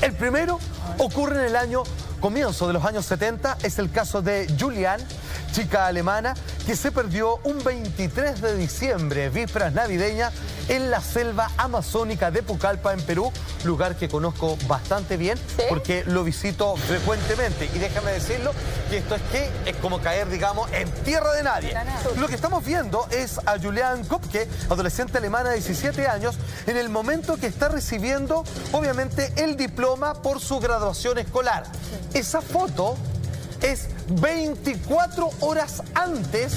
El primero ocurre en el comienzo de los años 70, es el caso de Julian, chica alemana, que se perdió un 23 de diciembre, vísperas navideñas, en la selva amazónica de Pucallpa, en Perú, lugar que conozco bastante bien, ¿sí?, porque lo visito frecuentemente. Y déjame decirlo, que esto es como caer, digamos, en tierra de nadie. Lo que estamos viendo es a Julian Kupke, adolescente alemana de 17 años, en el momento que está recibiendo, obviamente, el diploma por su graduación escolar. Esa foto es 24 horas antes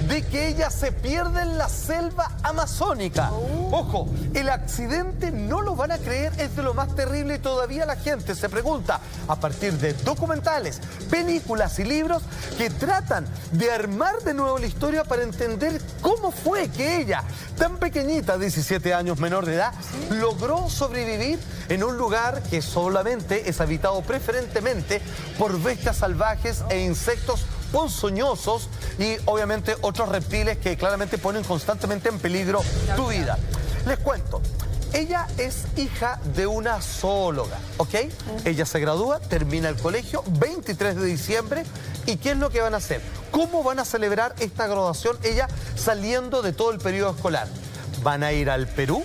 de que ella se pierda en la selva amazónica. Ojo, el accidente, no lo van a creer, es de lo más terrible y todavía la gente se pregunta, a partir de documentales, películas y libros que tratan de armar de nuevo la historia para entender cómo fue que ella, tan pequeñita, 17 años menor de edad, logró sobrevivir en un lugar que solamente es habitado preferentemente por bestias salvajes e insectos ponzoñosos y obviamente otros reptiles que claramente ponen constantemente en peligro tu vida. Les cuento, ella es hija de una zoóloga, ¿ok? Ella se gradúa, termina el colegio, 23 de diciembre, ¿y qué es lo que van a hacer? ¿Cómo van a celebrar esta graduación ella saliendo de todo el periodo escolar? Van a ir al Perú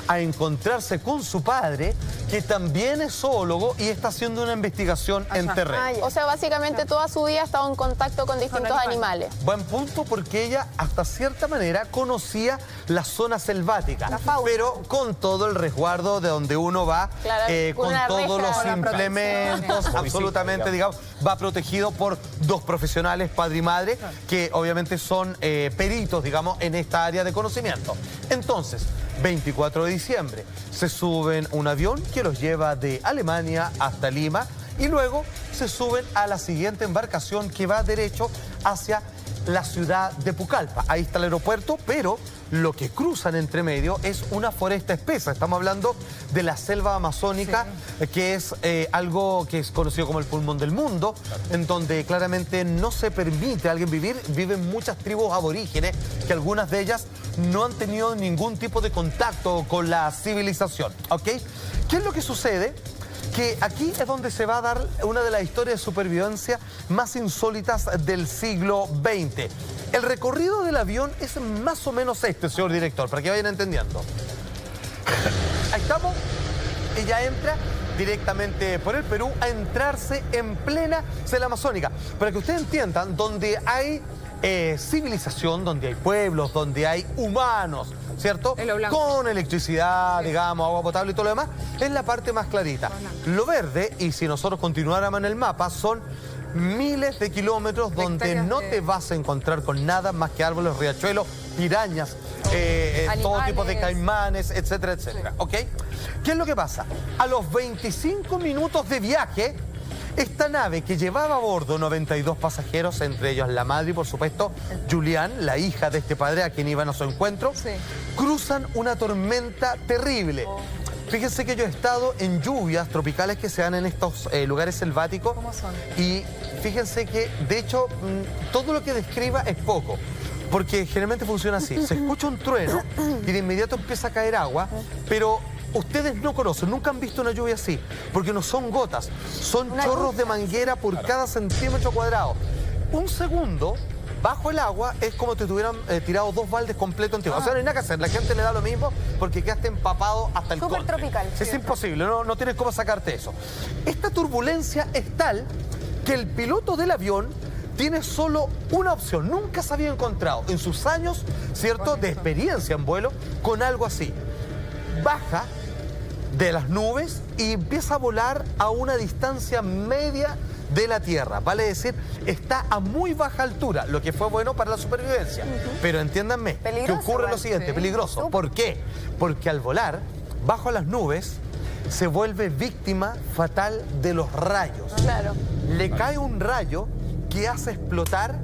a encontrarse con su padre, que también es zoólogo y está haciendo una investigación en terreno. O sea, básicamente toda su vida ha estado en contacto con distintos animales. Buen punto, porque ella hasta cierta manera conocía la zona selvática, pero con todo el resguardo de donde uno va, con todos los implementos, absolutamente, digamos, va protegido por dos profesionales, padre y madre, que obviamente son peritos, digamos, en esta área de conocimiento. Entonces, 24 de diciembre, se suben un avión que los lleva de Alemania hasta Lima y luego se suben a la siguiente embarcación que va derecho hacia la ciudad de Pucallpa. Ahí está el aeropuerto, pero lo que cruzan entre medio es una foresta espesa. Estamos hablando de la selva amazónica, que es algo que es conocido como el pulmón del mundo, en donde claramente no se permite a alguien vivir. Viven muchas tribus aborígenes, que algunas de ellas no han tenido ningún tipo de contacto con la civilización, ¿ok? ¿Qué es lo que sucede? Que aquí es donde se va a dar una de las historias de supervivencia más insólitas del siglo XX. El recorrido del avión es más o menos este, señor director, para que vayan entendiendo. Ahí estamos, ella entra directamente por el Perú a entrarse en plena selva amazónica. Para que ustedes entiendan, donde hay civilización, donde hay pueblos, donde hay humanos, ¿cierto? Con electricidad, digamos, agua potable y todo lo demás, es la parte más clarita. Lo verde, y si nosotros continuáramos en el mapa, son miles de kilómetros donde no te vas a encontrar con nada más que árboles, riachuelos, pirañas, todo tipo de caimanes, etcétera, etcétera. ¿Ok? ¿Qué es lo que pasa? A los 25 minutos de viaje, esta nave que llevaba a bordo 92 pasajeros, entre ellos la madre y por supuesto Julian, la hija de este padre a quien iban a su encuentro, cruzan una tormenta terrible. Fíjense que yo he estado en lluvias tropicales que se dan en estos lugares selváticos. ¿Cómo son? Y fíjense que, de hecho, todo lo que describa es poco. Porque generalmente funciona así. Se escucha un trueno y de inmediato empieza a caer agua, pero ustedes no conocen, nunca han visto una lluvia así, porque no son gotas, son chorros de manguera por cada centímetro cuadrado. Un segundo bajo el agua es como si te tuvieran tirado dos baldes completos en ti. O sea, no hay nada que hacer, la gente le da lo mismo porque quedaste empapado hasta el cobre. Súper tropical. Es imposible, no tienes cómo sacarte eso. Esta turbulencia es tal que el piloto del avión tiene solo una opción. Nunca se había encontrado en sus años, ¿cierto?, de experiencia en vuelo con algo así. Baja de las nubes y empieza a volar a una distancia media de la Tierra. Vale decir, está a muy baja altura, lo que fue bueno para la supervivencia. Pero entiéndanme, que ocurre lo siguiente, peligroso. ¿Por qué? Porque al volar bajo las nubes se vuelve víctima fatal de los rayos. Le cae un rayo que hace explotar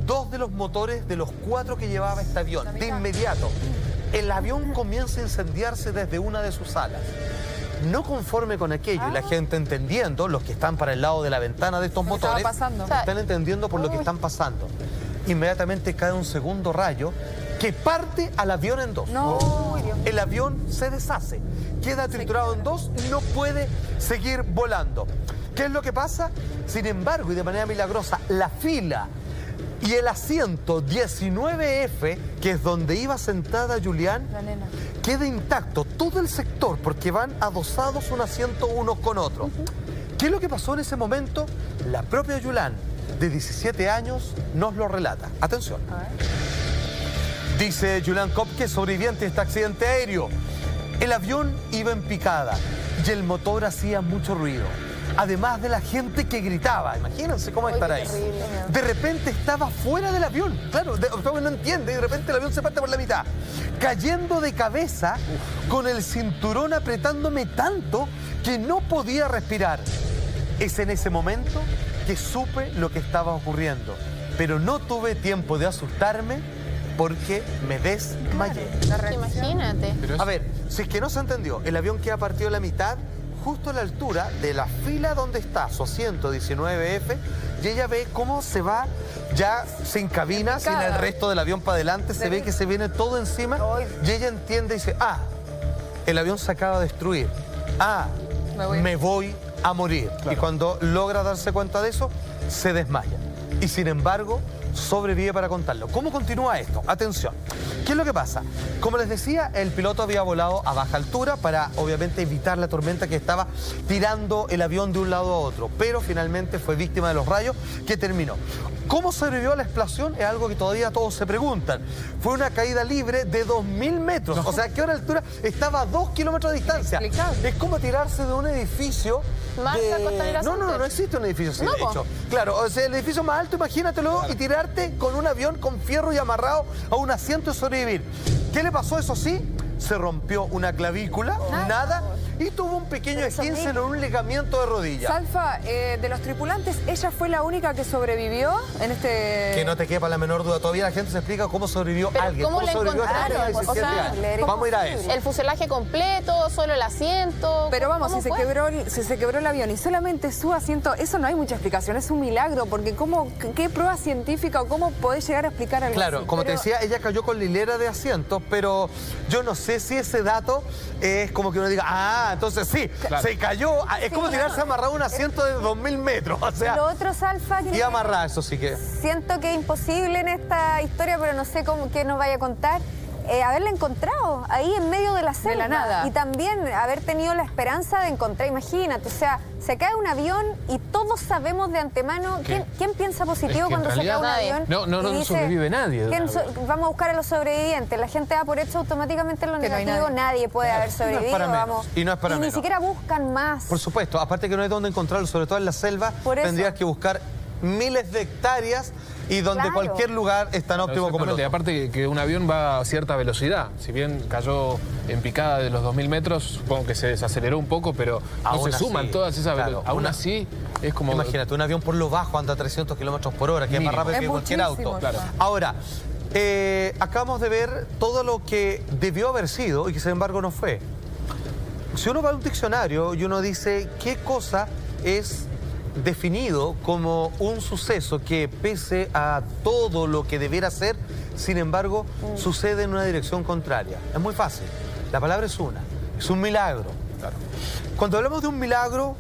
dos de los motores de los 4 que llevaba este avión. De inmediato, el avión comienza a incendiarse desde una de sus alas. No conforme con aquello, y la gente entendiendo, los que están para el lado de la ventana de estos motores, están entendiendo por lo que están pasando. Inmediatamente cae un segundo rayo que parte al avión en dos. No, el avión se deshace, queda triturado en dos y no puede seguir volando. ¿Qué es lo que pasa? Sin embargo, y de manera milagrosa, la fila y el asiento 19F, que es donde iba sentada Julián, queda intacto todo el sector porque van adosados un asiento unos con otros. ¿Qué es lo que pasó en ese momento? La propia Julián, de 17 años, nos lo relata. Atención. Dice Julián Kopke, sobreviviente de este accidente aéreo. El avión iba en picada y el motor hacía mucho ruido. Además de la gente que gritaba. Imagínense cómo estar ahí. De repente estaba fuera del avión. Claro, no entiende. De repente el avión se parte por la mitad. Cayendo de cabeza, con el cinturón apretándome tanto que no podía respirar. Es en ese momento que supe lo que estaba ocurriendo. Pero no tuve tiempo de asustarme porque me desmayé. Imagínate. A ver, si es que no se entendió, el avión queda partido a la mitad, justo a la altura de la fila donde está su asiento 19F, y ella ve cómo se va, ya se encabina sin el resto del avión para adelante, se ve que se viene todo encima, y ella entiende y dice, el avión se acaba de destruir, me voy a morir. Claro. Y cuando logra darse cuenta de eso, se desmaya. Y sin embargo, sobrevive para contarlo. ¿Cómo continúa esto? Atención. ¿Qué es lo que pasa? Como les decía, el piloto había volado a baja altura para, obviamente, evitar la tormenta que estaba tirando el avión de un lado a otro. Pero finalmente fue víctima de los rayos que terminó. ¿Cómo sobrevivió a la explosión? Es algo que todavía todos se preguntan. Fue una caída libre de 2000 metros. O sea, ¿qué hora altura? Estaba a 2 kilómetros de distancia. Es como tirarse de un edificio. No existe un edificio así, de hecho. Claro, o sea, el edificio más alto, imagínatelo, y tirarte con un avión con fierro y amarrado a un asiento y sobrevivir. ¿Qué le pasó? Eso sí, se rompió una clavícula, nada, y tuvo un pequeño esguince en un ligamiento de rodilla. Salfa, de los tripulantes, ¿ella fue la única que sobrevivió en este...? Que no te quepa la menor duda. Todavía la gente se explica cómo sobrevivió alguien. ¿Cómo le encontraron? O sea, vamos a ir a eso. ¿El fuselaje completo, solo el asiento? Pero vamos, si se quebró el avión y solamente su asiento, eso no hay mucha explicación, es un milagro, porque ¿qué prueba científica o cómo podés llegar a explicar algo Claro, así? como te decía, ella cayó con la hilera de asientos, pero yo no sé si ese dato es como que uno diga, entonces sí, se cayó, es como tirarse amarrado a un asiento de 2000 metros, o sea... Lo otro, Salfa, y amarrar, eso sí que... Siento que es imposible en esta historia, pero no sé qué nos vaya a contar. Haberla encontrado ahí en medio de la selva. De la nada. Y también haber tenido la esperanza de encontrar, imagínate, o sea, se cae un avión y todos sabemos de antemano quién piensa positivo cuando se cae un avión. No sobrevive nadie. Vamos a buscar a los sobrevivientes. La gente da por hecho automáticamente lo negativo. Nadie puede haber sobrevivido. Y no es para menos. Ni siquiera buscan más. Por supuesto, aparte que no hay dónde encontrarlo, sobre todo en la selva, tendrías que buscar miles de hectáreas y donde cualquier lugar es tan óptimo como el otro. Y aparte que un avión va a cierta velocidad. Si bien cayó en picada de los 2000 metros, supongo que se desaceleró un poco, pero no se suman todas esas velocidades. Aún así, es como... Imagínate, un avión por lo bajo anda a 300 kilómetros por hora, que es más rápido que cualquier auto. Claro. Ahora, acabamos de ver todo lo que debió haber sido y que sin embargo no fue. Si uno va a un diccionario y uno dice qué cosa es definido como un suceso que pese a todo lo que debiera ser, sin embargo, sucede en una dirección contraria. Es muy fácil. La palabra es un milagro. Claro. Cuando hablamos de un milagro,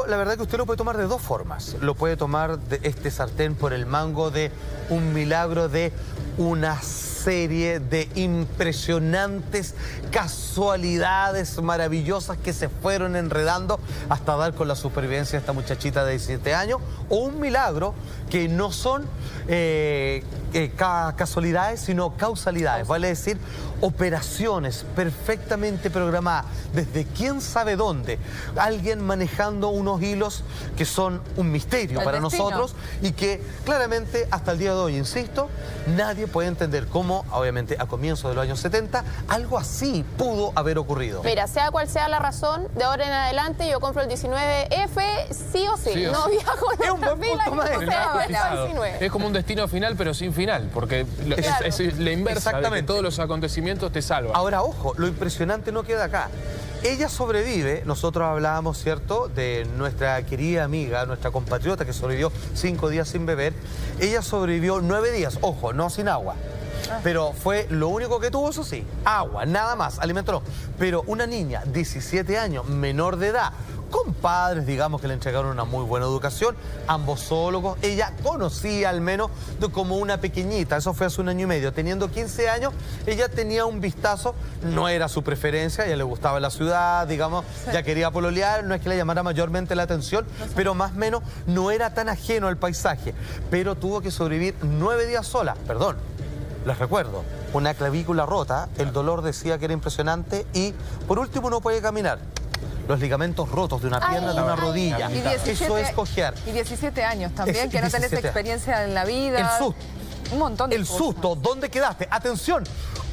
la verdad que usted lo puede tomar de dos formas. Lo puede tomar de este sartén por el mango de un milagro de una serie de impresionantes casualidades maravillosas que se fueron enredando hasta dar con la supervivencia de esta muchachita de 17 años, o un milagro que no son casualidades, sino causalidades, vale decir, operaciones perfectamente programadas desde quién sabe dónde, alguien manejando unos hilos que son un misterio para nosotros y que claramente hasta el día de hoy, insisto, nadie puede entender cómo, obviamente a comienzos de los años 70, algo así pudo haber ocurrido. Mira, sea cual sea la razón, de ahora en adelante yo compro el 19F sí o sí. No viajo en esta fila. Es como un destino final, pero sin final, porque es la inversa de que todos los acontecimientos te salvan. Ahora, ojo, lo impresionante no queda acá. Ella sobrevive, nosotros hablábamos, ¿cierto?, de nuestra querida amiga, nuestra compatriota que sobrevivió 5 días sin beber. Ella sobrevivió 9 días, ojo, no sin agua. Pero fue lo único que tuvo, eso sí, agua, nada más, alimento no. Pero una niña, 17 años, menor de edad, con padres, digamos, que le entregaron una muy buena educación, ambos zoólogos, ella conocía al menos como una pequeñita, eso fue hace 1 año y medio, teniendo 15 años, ella tenía un vistazo, no era su preferencia, a ella le gustaba la ciudad, digamos, ya quería pololear, no es que le llamara mayormente la atención, pero más o menos no era tan ajeno al paisaje, pero tuvo que sobrevivir 9 días sola, perdón. Les recuerdo, una clavícula rota, el dolor decía que era impresionante y por último no puede caminar. Los ligamentos rotos de una pierna, de una rodilla. Eso es cojear. Y 17 años también, que no tenés experiencia en la vida. El susto. Un montón de cosas. El susto, ¿dónde quedaste? Atención,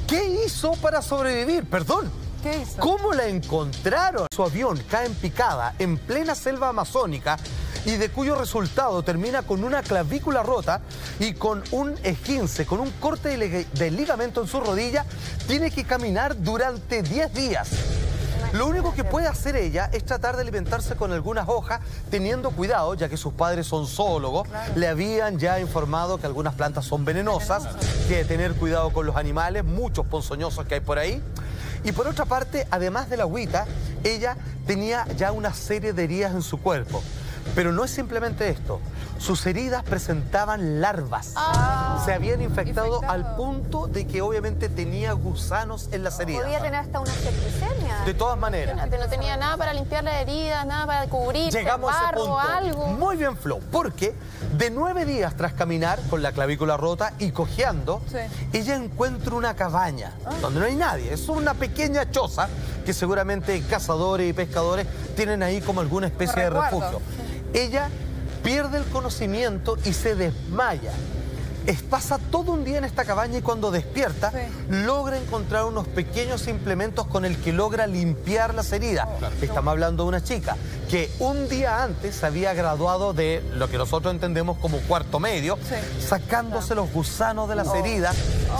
¿qué hizo para sobrevivir? Perdón. ¿Qué hizo? ¿Cómo la encontraron? Su avión cae en picada en plena selva amazónica y de cuyo resultado termina con una clavícula rota y con un esguince, con un corte de ligamento en su rodilla, tiene que caminar durante 10 días. Lo único que puede hacer ella es tratar de alimentarse con algunas hojas, teniendo cuidado, ya que sus padres son zoólogos, le habían ya informado que algunas plantas son venenosas, que tener cuidado con los animales, muchos ponzoñosos que hay por ahí. Y por otra parte, además de la agüita, ella tenía ya una serie de heridas en su cuerpo. Pero no es simplemente esto. Sus heridas presentaban larvas. Se habían infectado al punto de que obviamente tenía gusanos en las heridas. Podía tener hasta una septicemia. De todas maneras. No tenía nada para limpiar las heridas, nada para cubrir, llegamos a ese punto. Algo. Muy bien, Flo, porque de 9 días tras caminar con la clavícula rota y cojeando, ella encuentra una cabaña donde no hay nadie. Es una pequeña choza que seguramente cazadores y pescadores tienen ahí como alguna especie de refugio. Ella pierde el conocimiento y se desmaya. Pasa todo un día en esta cabaña y cuando despierta logra encontrar unos pequeños implementos con el que logra limpiar las heridas. Estamos hablando de una chica que un día antes se había graduado de lo que nosotros entendemos como cuarto medio, sacándose los gusanos de las heridas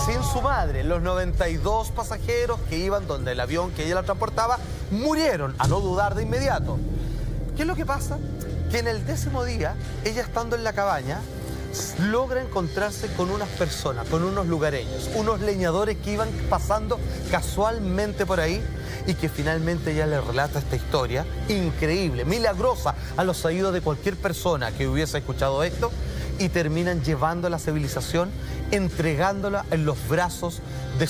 sin su madre. Los 92 pasajeros que iban donde el avión que ella la transportaba murieron, a no dudar de inmediato. ¿Qué es lo que pasa? Que en el 10º día, ella estando en la cabaña, logra encontrarse con unas personas, con unos lugareños, unos leñadores que iban pasando casualmente por ahí y que finalmente ella le relata esta historia increíble, milagrosa a los oídos de cualquier persona que hubiese escuchado esto y terminan llevando a la civilización, entregándola en los brazos de